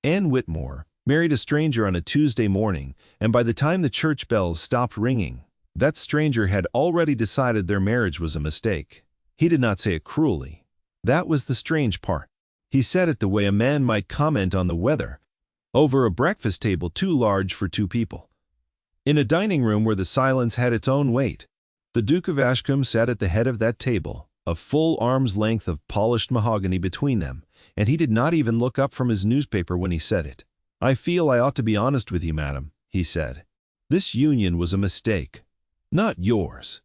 Anne Whitmore married a stranger on a Tuesday morning, and by the time the church bells stopped ringing, that stranger had already decided their marriage was a mistake. He did not say it cruelly. That was the strange part. He said it the way a man might comment on the weather, over a breakfast table too large for two people. In a dining room where the silence had its own weight, the Duke of Ashcombe sat at the head of that table, a full arm's length of polished mahogany between them, and he did not even look up from his newspaper when he said it. "I feel I ought to be honest with you, madam," he said. "This union was a mistake. Not yours.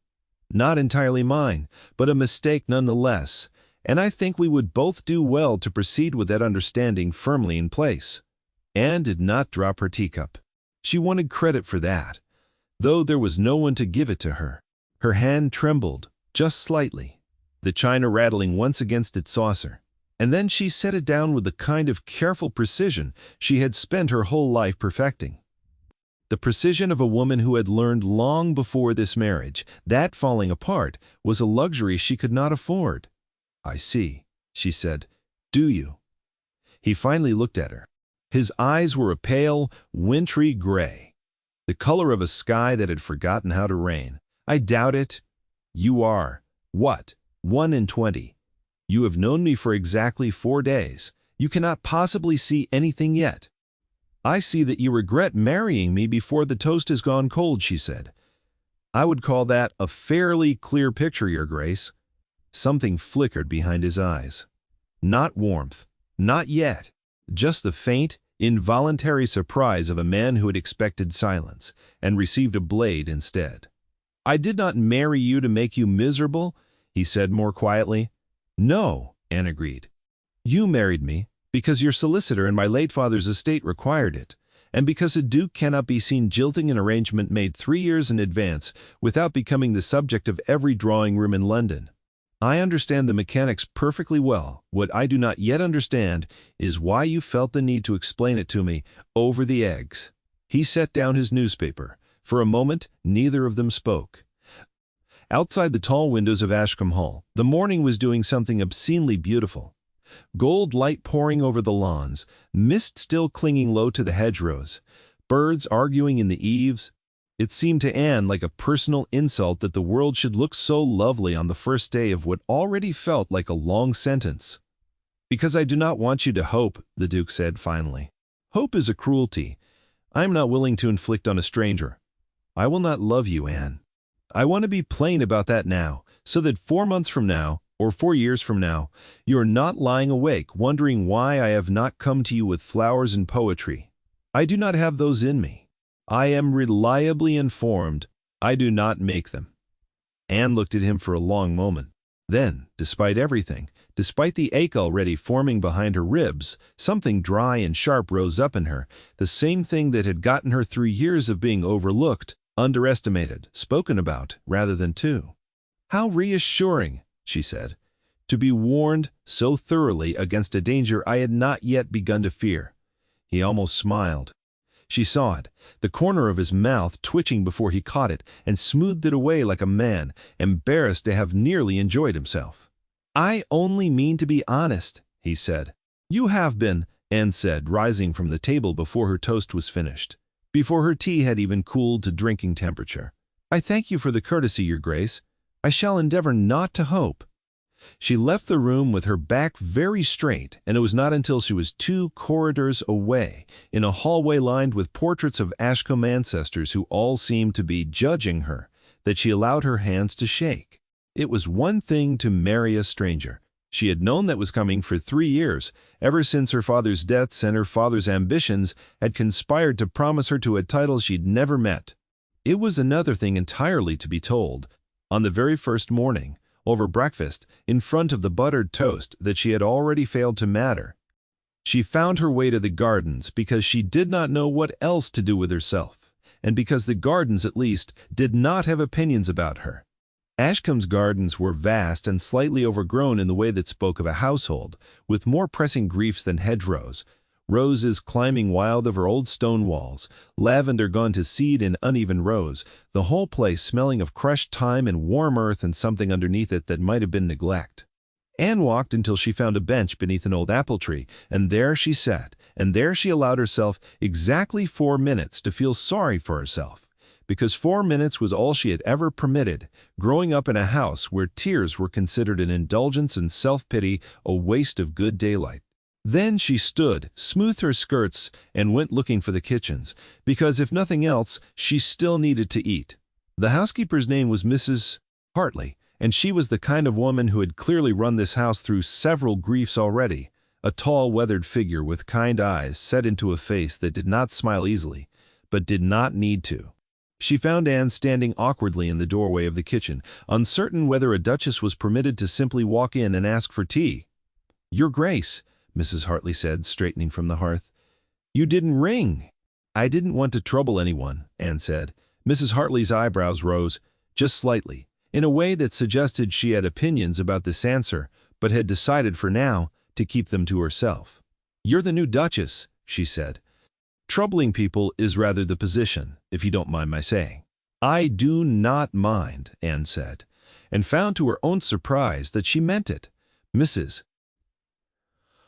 Not entirely mine, but a mistake nonetheless, and I think we would both do well to proceed with that understanding firmly in place." Anne did not drop her teacup. She wanted credit for that, though there was no one to give it to her. Her hand trembled, just slightly, the china rattling once against its saucer, and then she set it down with the kind of careful precision she had spent her whole life perfecting. The precision of a woman who had learned long before this marriage that falling apart was a luxury she could not afford. "I see," she said. "Do you?" He finally looked at her. His eyes were a pale, wintry gray, the color of a sky that had forgotten how to rain. "I doubt it. You are, what, 1 and 20. You have known me for exactly 4 days. You cannot possibly see anything yet." "I see that you regret marrying me before the toast has gone cold," she said. "I would call that a fairly clear picture, Your Grace." Something flickered behind his eyes. Not warmth, not yet. Just the faint, involuntary surprise of a man who had expected silence, and received a blade instead. "I did not marry you to make you miserable," he said more quietly. "No," Anne agreed. "You married me because your solicitor and my late father's estate required it, and because a duke cannot be seen jilting an arrangement made 3 years in advance without becoming the subject of every drawing-room in London. I understand the mechanics perfectly well. What I do not yet understand is why you felt the need to explain it to me over the eggs." He set down his newspaper. For a moment, neither of them spoke. Outside the tall windows of Ashcombe Hall, the morning was doing something obscenely beautiful. Gold light pouring over the lawns, mist still clinging low to the hedgerows, birds arguing in the eaves. It seemed to Anne like a personal insult that the world should look so lovely on the first day of what already felt like a long sentence. "Because I do not want you to hope," the Duke said finally. "Hope is a cruelty I am not willing to inflict on a stranger. I will not love you, Anne. I want to be plain about that now, so that 4 months from now, or 4 years from now, you are not lying awake wondering why I have not come to you with flowers and poetry. I do not have those in me. I am reliably informed. I do not make them." Anne looked at him for a long moment. Then, despite everything, despite the ache already forming behind her ribs, something dry and sharp rose up in her, the same thing that had gotten her through years of being overlooked, underestimated, spoken about, rather than to. "How reassuring," she said, "to be warned so thoroughly against a danger I had not yet begun to fear." He almost smiled. She saw it, the corner of his mouth twitching before he caught it, and smoothed it away like a man, embarrassed to have nearly enjoyed himself. "I only mean to be honest," he said. "You have been," Anne said, rising from the table before her toast was finished, before her tea had even cooled to drinking temperature. "I thank you for the courtesy, Your Grace. I shall endeavor not to hope." She left the room with her back very straight, and it was not until she was 2 corridors away, in a hallway lined with portraits of Ashcombe ancestors who all seemed to be judging her, that she allowed her hands to shake. It was one thing to marry a stranger. She had known that was coming for 3 years, ever since her father's deaths and her father's ambitions had conspired to promise her to a title she'd never met. It was another thing entirely to be told, on the very first morning, over breakfast, in front of the buttered toast, that she had already failed to matter. She found her way to the gardens because she did not know what else to do with herself, and because the gardens, at least, did not have opinions about her. Ashcombe's gardens were vast and slightly overgrown in the way that spoke of a household, with more pressing griefs than hedgerows, roses climbing wild over old stone walls, lavender gone to seed in uneven rows, the whole place smelling of crushed thyme and warm earth and something underneath it that might have been neglect. Anne walked until she found a bench beneath an old apple tree, and there she sat, and there she allowed herself exactly 4 minutes to feel sorry for herself, because 4 minutes was all she had ever permitted, growing up in a house where tears were considered an indulgence and self-pity a waste of good daylight. Then she stood, smoothed her skirts, and went looking for the kitchens, because if nothing else, she still needed to eat. The housekeeper's name was Mrs. Hartley, and she was the kind of woman who had clearly run this house through several griefs already, a tall, weathered figure with kind eyes set into a face that did not smile easily, but did not need to. She found Anne standing awkwardly in the doorway of the kitchen, uncertain whether a duchess was permitted to simply walk in and ask for tea. "Your Grace," Mrs. Hartley said, straightening from the hearth, "you didn't ring." "I didn't want to trouble anyone," Anne said. Mrs. Hartley's eyebrows rose, just slightly, in a way that suggested she had opinions about this answer, but had decided for now to keep them to herself. "You're the new Duchess," she said. "Troubling people is rather the position, if you don't mind my saying." "I do not mind," Anne said, and found to her own surprise that she meant it. Mrs.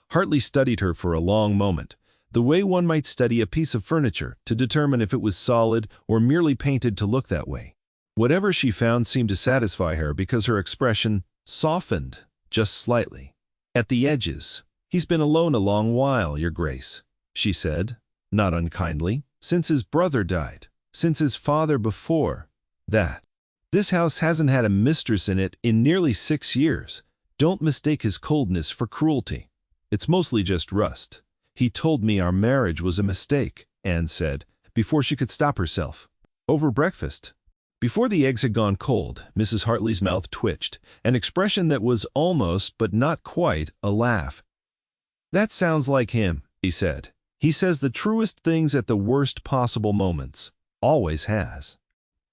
Hartley studied her for a long moment, the way one might study a piece of furniture to determine if it was solid or merely painted to look that way. Whatever she found seemed to satisfy her because her expression softened just slightly. "At the edges. He's been alone a long while, Your Grace," she said, not unkindly, "since his brother died, since his father before that. This house hasn't had a mistress in it in nearly 6 years. Don't mistake his coldness for cruelty. It's mostly just rust. He told me our marriage was a mistake," Anne said, before she could stop herself. "Over breakfast." Before the eggs had gone cold, Mrs. Hartley's mouth twitched, an expression that was almost, but not quite, a laugh. "That sounds like him," he said. "He says the truest things at the worst possible moments. Always has.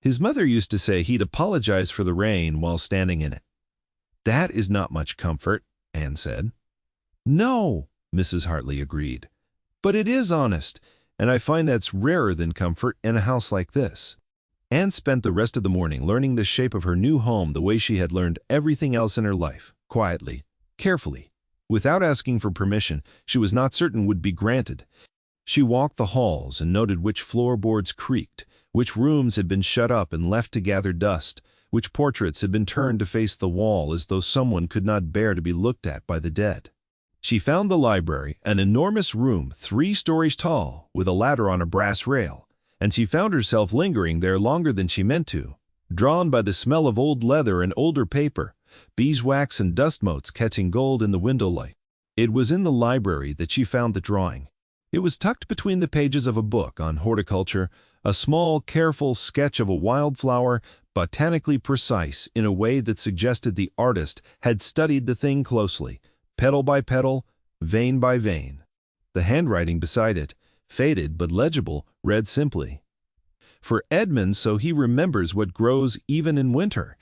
His mother used to say he'd apologize for the rain while standing in it." "That is not much comfort," Anne said. "No," Mrs. Hartley agreed. "But it is honest, and I find that's rarer than comfort in a house like this." Anne spent the rest of the morning learning the shape of her new home the way she had learned everything else in her life, quietly, carefully, without asking for permission she was not certain would be granted. She walked the halls and noted which floorboards creaked, which rooms had been shut up and left to gather dust, which portraits had been turned to face the wall as though someone could not bear to be looked at by the dead. She found the library, an enormous room 3 stories tall, with a ladder on a brass rail, and she found herself lingering there longer than she meant to, drawn by the smell of old leather and older paper, beeswax and dust motes catching gold in the window light. It was in the library that she found the drawing. It was tucked between the pages of a book on horticulture, a small, careful sketch of a wildflower, botanically precise in a way that suggested the artist had studied the thing closely, petal by petal, vein by vein. The handwriting beside it, faded but legible, read simply, "For Edmund, so he remembers what grows even in winter."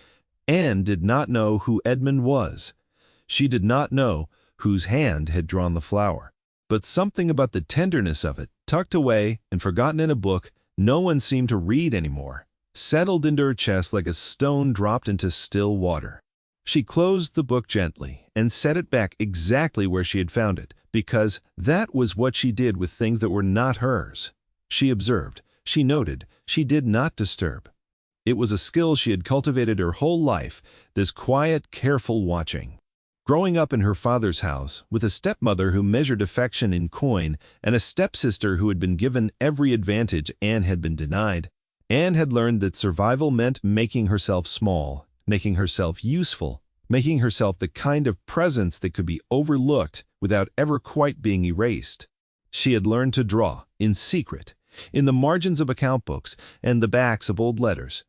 Anne did not know who Edmund was. She did not know whose hand had drawn the flower. But something about the tenderness of it, tucked away and forgotten in a book no one seemed to read anymore, settled into her chest like a stone dropped into still water. She closed the book gently and set it back exactly where she had found it, because that was what she did with things that were not hers. She observed, she noted, she did not disturb. It was a skill she had cultivated her whole life, this quiet, careful watching. Growing up in her father's house, with a stepmother who measured affection in coin and a stepsister who had been given every advantage Anne had been denied, Anne had learned that survival meant making herself small, making herself useful, making herself the kind of presence that could be overlooked without ever quite being erased. She had learned to draw, in secret, in the margins of account books and the backs of old letters,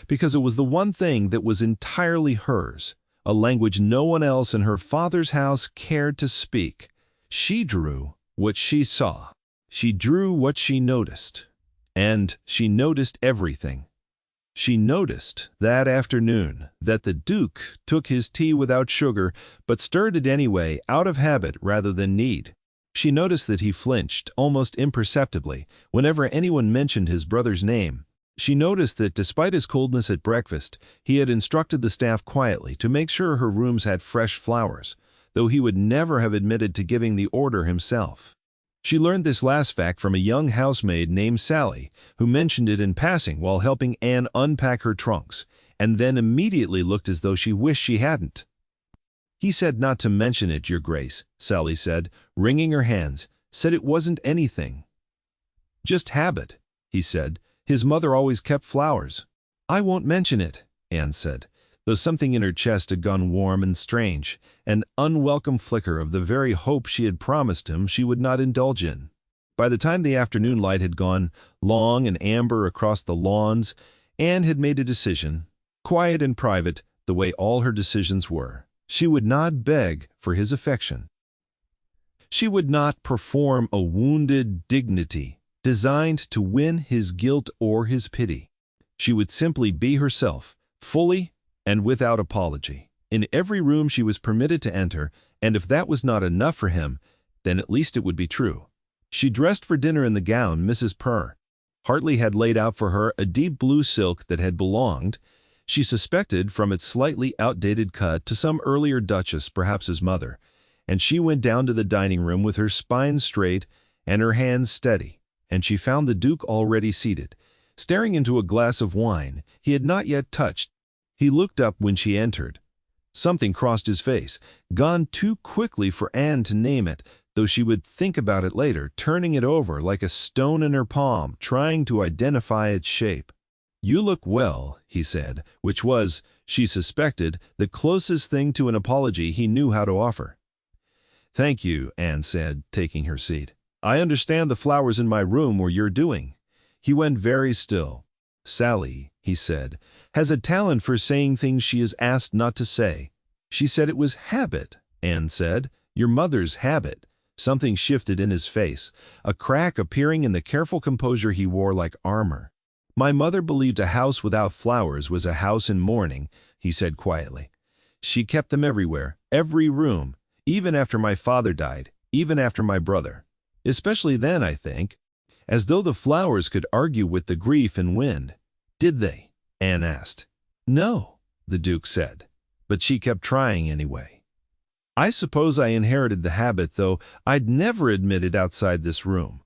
because it was the one thing that was entirely hers, a language no one else in her father's house cared to speak. She drew what she saw. She drew what she noticed. And she noticed everything. She noticed that afternoon that the Duke took his tea without sugar, but stirred it anyway out of habit rather than need. She noticed that he flinched, almost imperceptibly, whenever anyone mentioned his brother's name. She noticed that despite his coldness at breakfast, he had instructed the staff quietly to make sure her rooms had fresh flowers, though he would never have admitted to giving the order himself. She learned this last fact from a young housemaid named Sally, who mentioned it in passing while helping Anne unpack her trunks, and then immediately looked as though she wished she hadn't. "He said not to mention it, Your Grace," Sally said, wringing her hands, "said it wasn't anything." "Just habit," he said. "His mother always kept flowers." "I won't mention it," Anne said, though something in her chest had gone warm and strange, an unwelcome flicker of the very hope she had promised him she would not indulge in. By the time the afternoon light had gone long and amber across the lawns, Anne had made a decision, quiet and private, the way all her decisions were. She would not beg for his affection. She would not perform a wounded dignity designed to win his guilt or his pity. She would simply be herself, fully and without apology, in every room she was permitted to enter, and if that was not enough for him, then at least it would be true. She dressed for dinner in the gown Mrs. Hartley had laid out for her, a deep blue silk that had belonged, she suspected from its slightly outdated cut, to some earlier duchess, perhaps his mother, and she went down to the dining room with her spine straight and her hands steady, and she found the Duke already seated, staring into a glass of wine he had not yet touched. He looked up when she entered. Something crossed his face, gone too quickly for Anne to name it, though she would think about it later, turning it over like a stone in her palm, trying to identify its shape. "You look well," he said, which was, she suspected, the closest thing to an apology he knew how to offer. "Thank you," Anne said, taking her seat. "I understand the flowers in my room were your doing." He went very still. "Sally," he said, "has a talent for saying things she is asked not to say." "She said it was habit," Anne said, "your mother's habit." Something shifted in his face, a crack appearing in the careful composure he wore like armor. "My mother believed a house without flowers was a house in mourning," he said quietly. "She kept them everywhere, every room, even after my father died, even after my brother. Especially then, I think. As though the flowers could argue with the grief and wind." "Did they?" Anne asked. "No," the Duke said, "but she kept trying anyway. I suppose I inherited the habit, though I'd never admit it outside this room."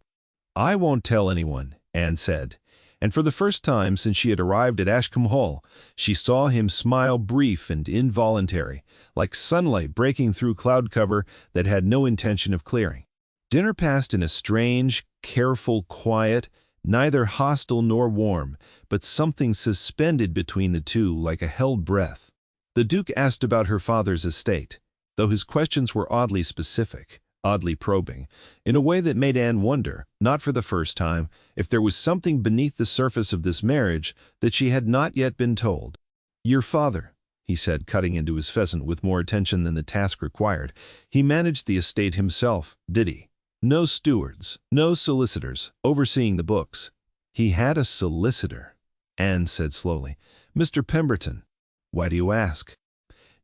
"I won't tell anyone," Anne said, and for the first time since she had arrived at Ashcombe Hall, she saw him smile, brief and involuntary, like sunlight breaking through cloud cover that had no intention of clearing. Dinner passed in a strange, careful quiet, neither hostile nor warm, but something suspended between the two like a held breath. The Duke asked about her father's estate, though his questions were oddly specific, oddly probing, in a way that made Anne wonder, not for the first time, if there was something beneath the surface of this marriage that she had not yet been told. "Your father," he said, cutting into his pheasant with more attention than the task required, "he managed the estate himself, did he? No stewards, no solicitors, overseeing the books." "He had a solicitor," Anne said slowly. "Mr. Pemberton." "Why do you ask?"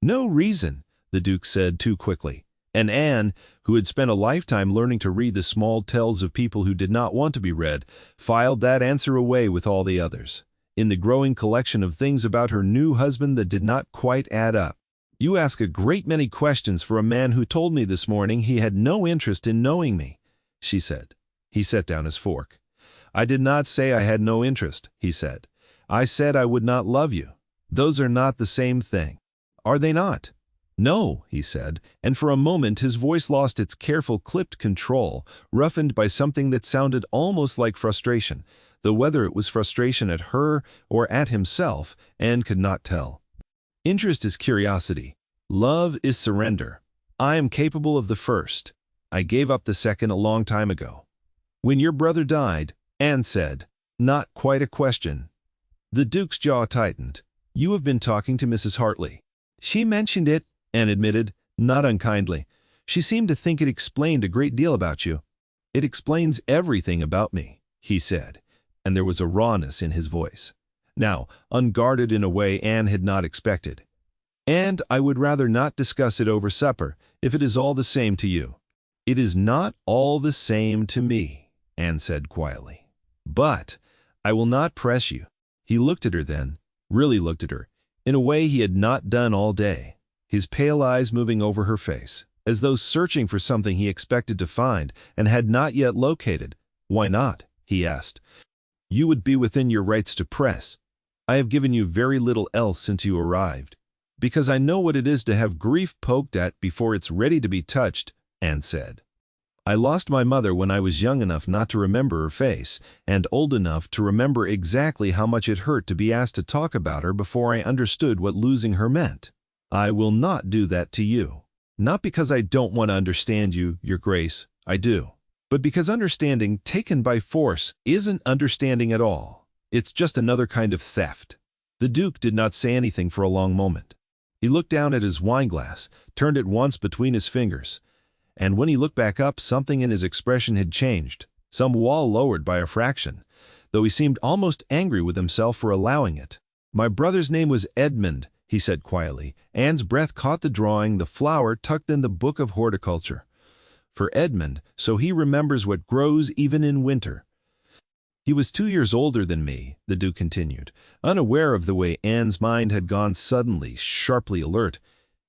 "No reason," the Duke said too quickly, and Anne, who had spent a lifetime learning to read the small tells of people who did not want to be read, filed that answer away with all the others, in the growing collection of things about her new husband that did not quite add up. "You ask a great many questions for a man who told me this morning he had no interest in knowing me," she said. He set down his fork. "I did not say I had no interest," he said. "I said I would not love you. Those are not the same thing." "Are they not?" "No," he said, and for a moment his voice lost its careful clipped control, roughened by something that sounded almost like frustration, though whether it was frustration at her or at himself, Anne could not tell. "Interest is curiosity. Love is surrender. I am capable of the first. I gave up the second a long time ago." "When your brother died," Anne said, not quite a question. The Duke's jaw tightened. "You have been talking to Mrs. Hartley." "She mentioned it," Anne admitted, not unkindly. "She seemed to think it explained a great deal about you." "It explains everything about me," he said, and there was a rawness in his voice, now unguarded in a way Anne had not expected. "And I would rather not discuss it over supper, if it is all the same to you." "It is not all the same to me," Anne said quietly. "But I will not press you." He looked at her then, really looked at her, in a way he had not done all day, his pale eyes moving over her face. as though searching for something he expected to find and had not yet located. "Why not?" he asked. "You would be within your rights to press. I have given you very little else since you arrived." "Because I know what it is to have grief poked at before it's ready to be touched," Anne said. "I lost my mother when I was young enough not to remember her face, and old enough to remember exactly how much it hurt to be asked to talk about her before I understood what losing her meant. I will not do that to you. Not because I don't want to understand you, Your Grace, I do. But because understanding taken by force isn't understanding at all. It's just another kind of theft." The Duke did not say anything for a long moment. He looked down at his wineglass, turned it once between his fingers, and when he looked back up, something in his expression had changed. Some wall lowered by a fraction, though he seemed almost angry with himself for allowing it. "My brother's name was Edmund," he said quietly. Anne's breath caught the drawing, the flower tucked in the book of horticulture. "For Edmund, so he remembers what grows even in winter." "He was 2 years older than me," the Duke continued, unaware of the way Anne's mind had gone suddenly, sharply alert.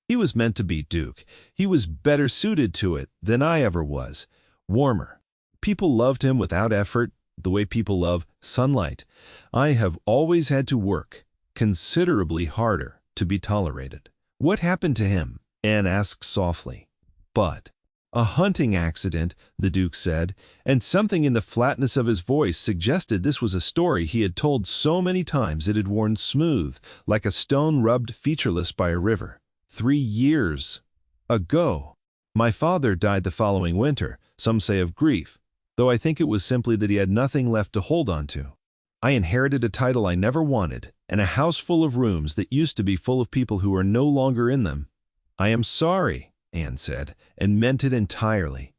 "He was meant to be Duke. He was better suited to it than I ever was. Warmer. People loved him without effort, the way people love sunlight. I have always had to work considerably harder to be tolerated." "What happened to him?" Anne asked softly. "But a hunting accident," the Duke said, and something in the flatness of his voice suggested this was a story he had told so many times it had worn smooth, like a stone rubbed featureless by a river. 3 years ago. My father died the following winter, some say of grief, though I think it was simply that he had nothing left to hold on to. I inherited a title I never wanted, and a house full of rooms that used to be full of people who are no longer in them. "I am sorry," Anne said, and meant it entirely.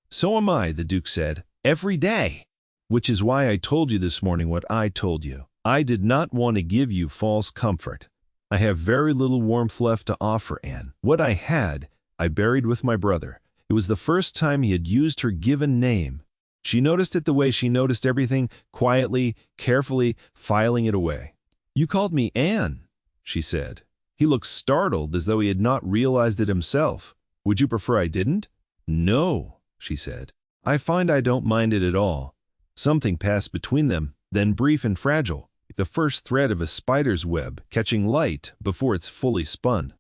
"So am I," the Duke said, "every day. Which is why I told you this morning what I told you. I did not want to give you false comfort. I have very little warmth left to offer, Anne. What I had, I buried with my brother. It was the first time he had used her given name." She noticed it the way she noticed everything, quietly, carefully, filing it away. "You called me Anne," she said. He looked startled, as though he had not realized it himself. "Would you prefer I didn't?" "No," she said. "I find I don't mind it at all." Something passed between them, then brief and fragile, like the first thread of a spider's web catching light before it's fully spun.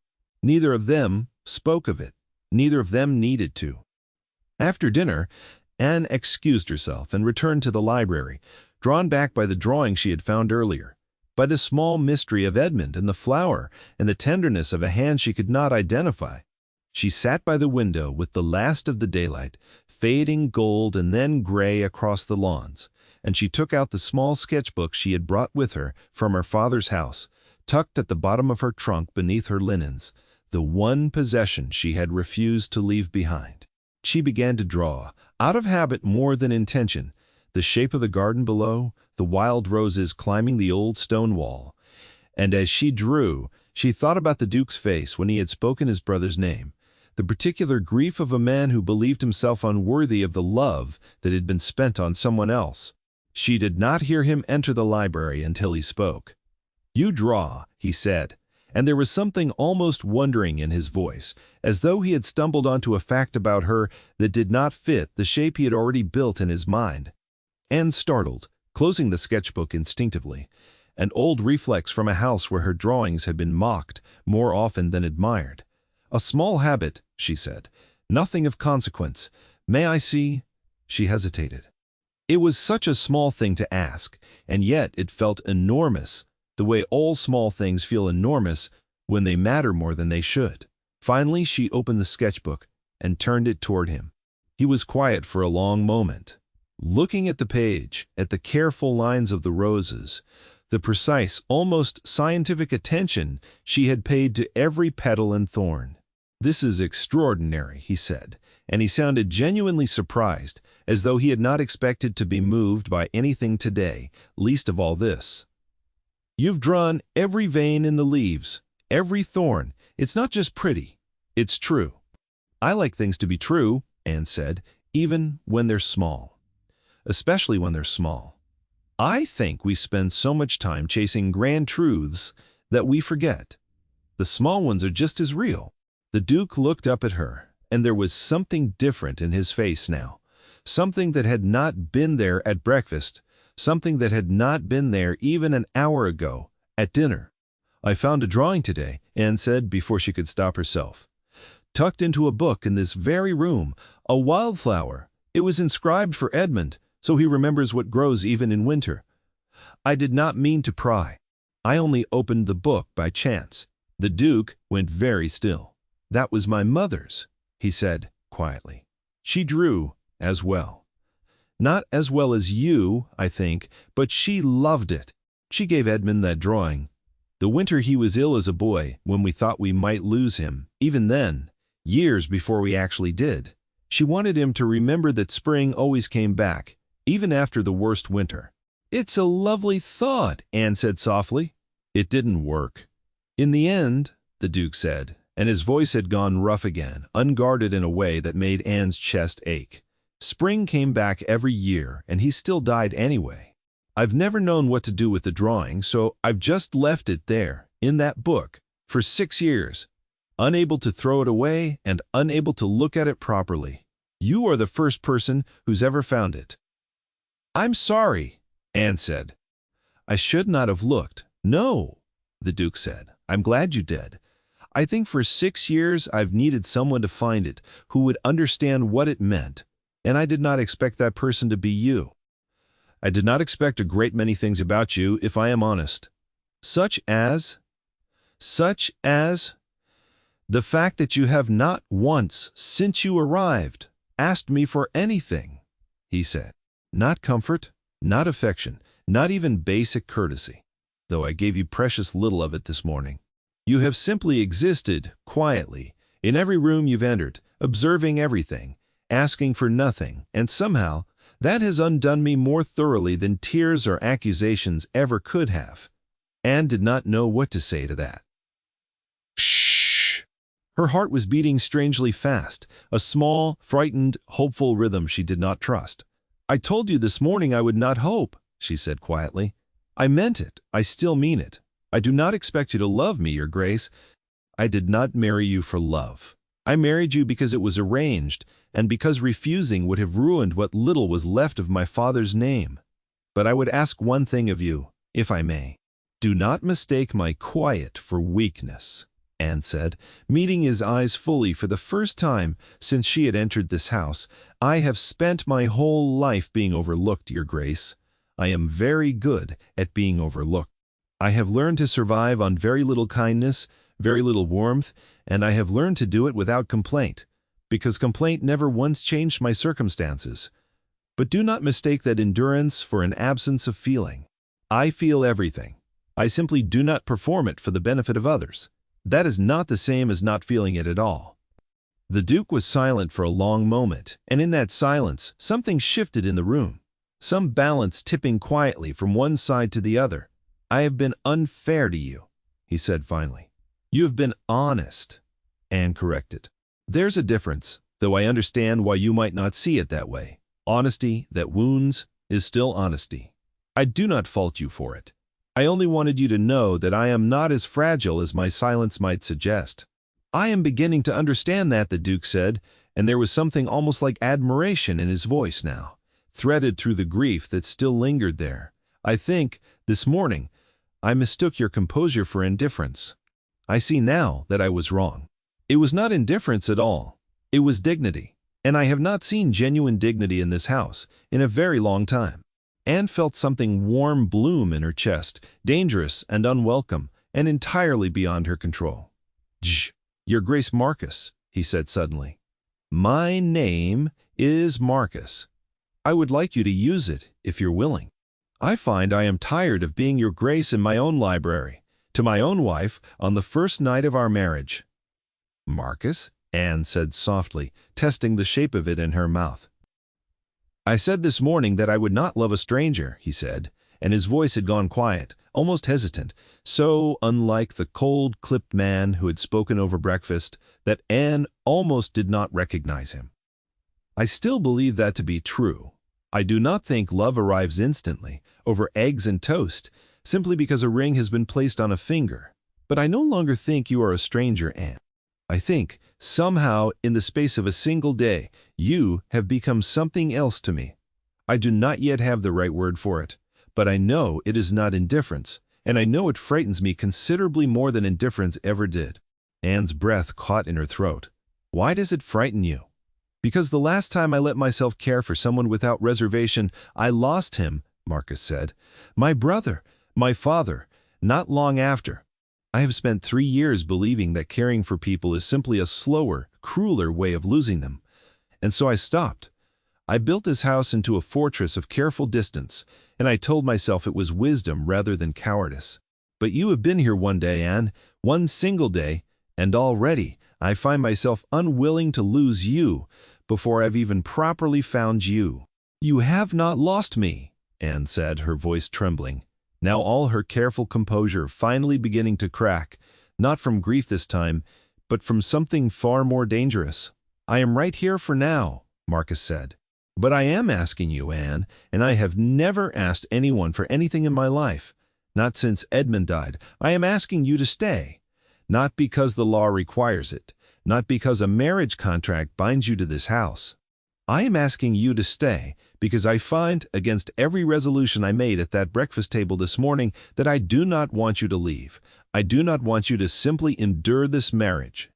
Neither of them spoke of it. Neither of them needed to. After dinner, Anne excused herself and returned to the library, drawn back by the drawing she had found earlier, by the small mystery of Edmund and the flower and the tenderness of a hand she could not identify. She sat by the window with the last of the daylight, fading gold and then gray across the lawns, and she took out the small sketchbook she had brought with her from her father's house, tucked at the bottom of her trunk beneath her linens, the one possession she had refused to leave behind. She began to draw, out of habit more than intention, the shape of the garden below, the wild roses climbing the old stone wall. And as she drew, she thought about the Duke's face when he had spoken his brother's name, the particular grief of a man who believed himself unworthy of the love that had been spent on someone else. She did not hear him enter the library until he spoke. "You draw," he said, and there was something almost wondering in his voice, as though he had stumbled onto a fact about her that did not fit the shape he had already built in his mind. Anne startled, closing the sketchbook instinctively, an old reflex from a house where her drawings had been mocked more often than admired. "A small habit," she said. "Nothing of consequence. May I see?" She hesitated. It was such a small thing to ask, and yet it felt enormous, the way all small things feel enormous when they matter more than they should. Finally, she opened the sketchbook and turned it toward him. He was quiet for a long moment, looking at the page, at the careful lines of the roses, the precise, almost scientific attention she had paid to every petal and thorn. "This is extraordinary," he said, and he sounded genuinely surprised, as though he had not expected to be moved by anything today, least of all this. "You've drawn every vein in the leaves, every thorn. It's not just pretty, it's true." "I like things to be true," Anne said, "even when they're small. Especially when they're small. I think we spend so much time chasing grand truths that we forget. The small ones are just as real." The Duke looked up at her, and there was something different in his face now. Something that had not been there at breakfast, something that had not been there even an hour ago, at dinner. "I found a drawing today," Anne said before she could stop herself. "Tucked into a book in this very room, a wildflower. It was inscribed for Edmund, so he remembers what grows even in winter. I did not mean to pry. I only opened the book by chance." The Duke went very still. "That was my mother's," he said quietly. "She drew as well. Not as well as you, I think, but she loved it. She gave Edmund that drawing. The winter he was ill as a boy, when we thought we might lose him, even then, years before we actually did. She wanted him to remember that spring always came back, even after the worst winter." "It's a lovely thought," Anne said softly. "It didn't work. In the end," the Duke said, and his voice had gone rough again, unguarded in a way that made Anne's chest ache. "Spring came back every year, and he still died anyway. I've never known what to do with the drawing, so I've just left it there, in that book, for 6 years, unable to throw it away and unable to look at it properly. You are the first person who's ever found it." "I'm sorry," Anne said. "I should not have looked." "No," the Duke said. "I'm glad you did. I think for 6 years I've needed someone to find it who would understand what it meant, and I did not expect that person to be you. I did not expect a great many things about you, if I am honest. Such as the fact that you have not once, since you arrived, asked me for anything," he said. "Not comfort, not affection, not even basic courtesy, though I gave you precious little of it this morning. You have simply existed, quietly, in every room you've entered, observing everything, asking for nothing, and somehow that has undone me more thoroughly than tears or accusations ever could have." Anne did not know what to say to that. Shh! Her heart was beating strangely fast, a small, frightened, hopeful rhythm she did not trust. "I told you this morning I would not hope," she said quietly. "I meant it. I still mean it. I do not expect you to love me, Your Grace. I did not marry you for love. I married you because it was arranged, and because refusing would have ruined what little was left of my father's name. But I would ask one thing of you, if I may. Do not mistake my quiet for weakness," Anne said, meeting his eyes fully for the first time since she had entered this house. "I have spent my whole life being overlooked, Your Grace. I am very good at being overlooked. I have learned to survive on very little kindness, very little warmth, and I have learned to do it without complaint, because complaint never once changed my circumstances. But do not mistake that endurance for an absence of feeling. I feel everything. I simply do not perform it for the benefit of others. That is not the same as not feeling it at all." The Duke was silent for a long moment, and in that silence something shifted in the room, some balance tipping quietly from one side to the other. "I have been unfair to you," he said finally. "You have been honest," Anne corrected. "There's a difference, though I understand why you might not see it that way. Honesty that wounds is still honesty. I do not fault you for it. I only wanted you to know that I am not as fragile as my silence might suggest." "I am beginning to understand that," the Duke said, and there was something almost like admiration in his voice now, threaded through the grief that still lingered there. "I think, this morning, I mistook your composure for indifference. I see now that I was wrong. It was not indifference at all. It was dignity, and I have not seen genuine dignity in this house in a very long time." Anne felt something warm bloom in her chest, dangerous and unwelcome, and entirely beyond her control. "Your Grace Marcus," he said suddenly. "My name is Marcus. I would like you to use it, if you're willing. I find I am tired of being Your Grace in my own library, to my own wife, on the first night of our marriage." "Marcus?" Anne said softly, testing the shape of it in her mouth. "I said this morning that I would not love a stranger," he said, and his voice had gone quiet, almost hesitant, so unlike the cold, clipped man who had spoken over breakfast that Anne almost did not recognize him. "I still believe that to be true. I do not think love arrives instantly, over eggs and toast, simply because a ring has been placed on a finger. But I no longer think you are a stranger, Anne. I think, Somehow, in the space of a single day, you have become something else to me. I do not yet have the right word for it, but I know it is not indifference, and I know it frightens me considerably more than indifference ever did." Anne's breath caught in her throat. "Why does it frighten you?" "Because the last time I let myself care for someone without reservation, I lost him," Marcus said. "My brother, my father, not long after. I have spent 3 years believing that caring for people is simply a slower, crueler way of losing them. And so I stopped. I built this house into a fortress of careful distance, and I told myself it was wisdom rather than cowardice. But you have been here one day, Anne, one single day, and already I find myself unwilling to lose you before I've even properly found you." "You have not lost me," Anne said, her voice trembling, now all her careful composure finally beginning to crack, not from grief this time, but from something far more dangerous. "I am right here for now," Marcus said. "But I am asking you, Anne, and I have never asked anyone for anything in my life, not since Edmund died. I am asking you to stay, not because the law requires it, not because a marriage contract binds you to this house. I am asking you to stay because I find, against every resolution I made at that breakfast table this morning, that I do not want you to leave. I do not want you to simply endure this marriage.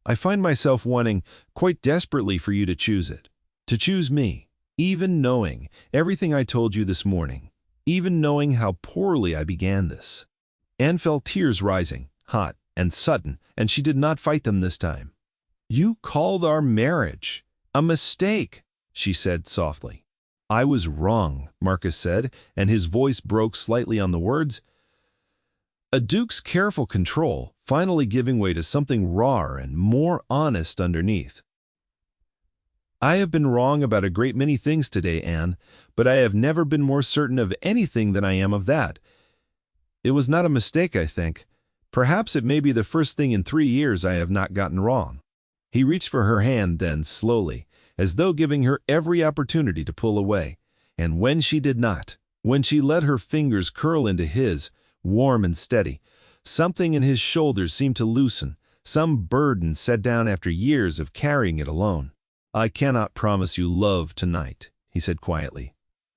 I find myself wanting, quite desperately, for you to choose it, to choose me, even knowing everything I told you this morning, even knowing how poorly I began this." Anne felt tears rising, hot and sudden, and she did not fight them this time. "You called our marriage a mistake," she said softly. "I was wrong," Marcus said, and his voice broke slightly on the words. A duke's careful control finally giving way to something rawer and more honest underneath. "I have been wrong about a great many things today, Anne, but I have never been more certain of anything than I am of that. It was not a mistake, I think. Perhaps it may be the first thing in 3 years I have not gotten wrong." He reached for her hand then, slowly, as though giving her every opportunity to pull away, and when she did not, when she let her fingers curl into his, warm and steady, something in his shoulders seemed to loosen, some burden set down after years of carrying it alone. "I cannot promise you love tonight," he said quietly.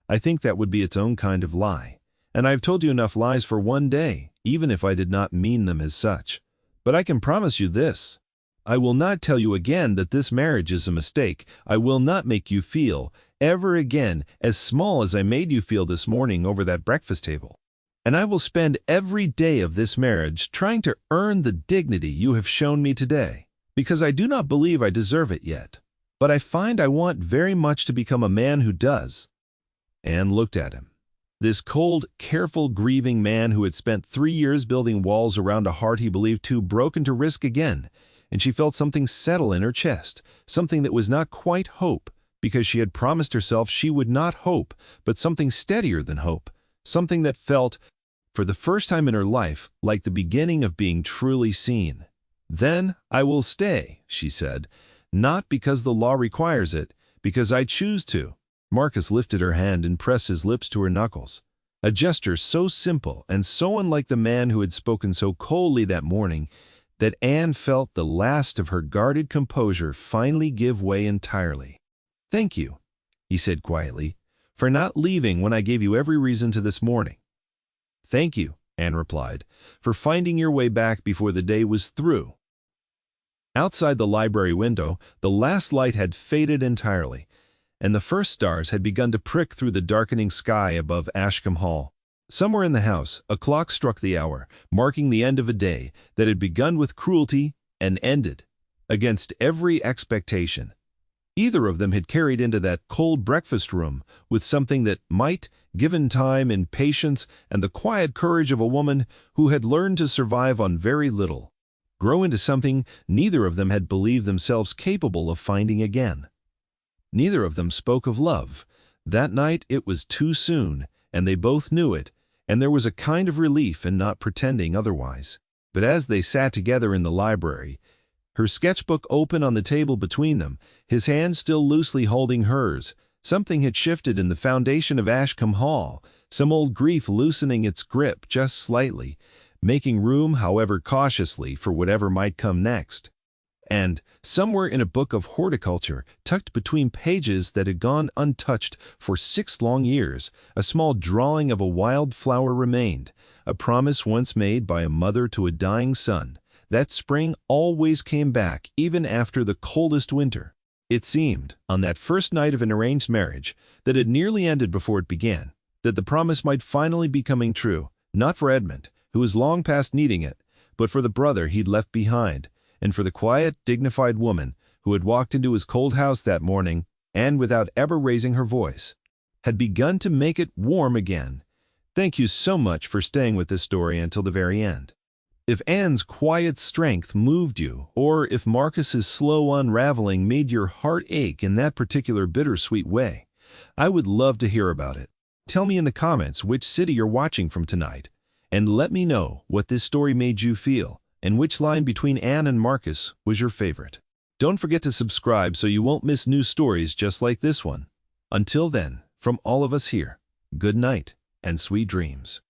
"I think that would be its own kind of lie, and I have told you enough lies for one day, even if I did not mean them as such. But I can promise you this. I will not tell you again that this marriage is a mistake. I will not make you feel, ever again, as small as I made you feel this morning over that breakfast table. And I will spend every day of this marriage trying to earn the dignity you have shown me today, because I do not believe I deserve it yet. But I find I want very much to become a man who does." Anne looked at him. This cold, careful, grieving man who had spent 3 years building walls around a heart he believed too broken to risk again, and she felt something settle in her chest, something that was not quite hope, because she had promised herself she would not hope, but something steadier than hope, something that felt, for the first time in her life, like the beginning of being truly seen. "Then I will stay," she said, "not because the law requires it, because I choose to." Marcus lifted her hand and pressed his lips to her knuckles, a gesture so simple and so unlike the man who had spoken so coldly that morning that Anne felt the last of her guarded composure finally give way entirely. "Thank you," he said quietly, "for not leaving when I gave you every reason to this morning." "Thank you," Anne replied, "for finding your way back before the day was through." Outside the library window, the last light had faded entirely, and the first stars had begun to prick through the darkening sky above Ashcombe Hall. Somewhere in the house, a clock struck the hour, marking the end of a day that had begun with cruelty and ended, against every expectation. Either of them had carried into that cold breakfast room with something that might, given time and patience and the quiet courage of a woman who had learned to survive on very little, grow into something neither of them had believed themselves capable of finding again. Neither of them spoke of love. That night it was too soon, and they both knew it, and there was a kind of relief in not pretending otherwise. But as they sat together in the library, her sketchbook open on the table between them, his hand still loosely holding hers, something had shifted in the foundation of Ashcombe Hall, some old grief loosening its grip just slightly, making room, however cautiously, for whatever might come next. And, somewhere in a book of horticulture, tucked between pages that had gone untouched for 6 long years, a small drawing of a wild flower remained, a promise once made by a mother to a dying son, that spring always came back even after the coldest winter. It seemed, on that first night of an arranged marriage, that had nearly ended before it began, that the promise might finally be coming true, not for Edmund, who was long past needing it, but for the brother he'd left behind, and for the quiet, dignified woman who had walked into his cold house that morning and, without ever raising her voice, had begun to make it warm again. Thank you so much for staying with this story until the very end. If Anne's quiet strength moved you, or if Marcus's slow unraveling made your heart ache in that particular bittersweet way, I would love to hear about it. Tell me in the comments which city you're watching from tonight, and let me know what this story made you feel, and which line between Anne and Marcus was your favorite. Don't forget to subscribe so you won't miss new stories just like this one. Until then, from all of us here, good night and sweet dreams.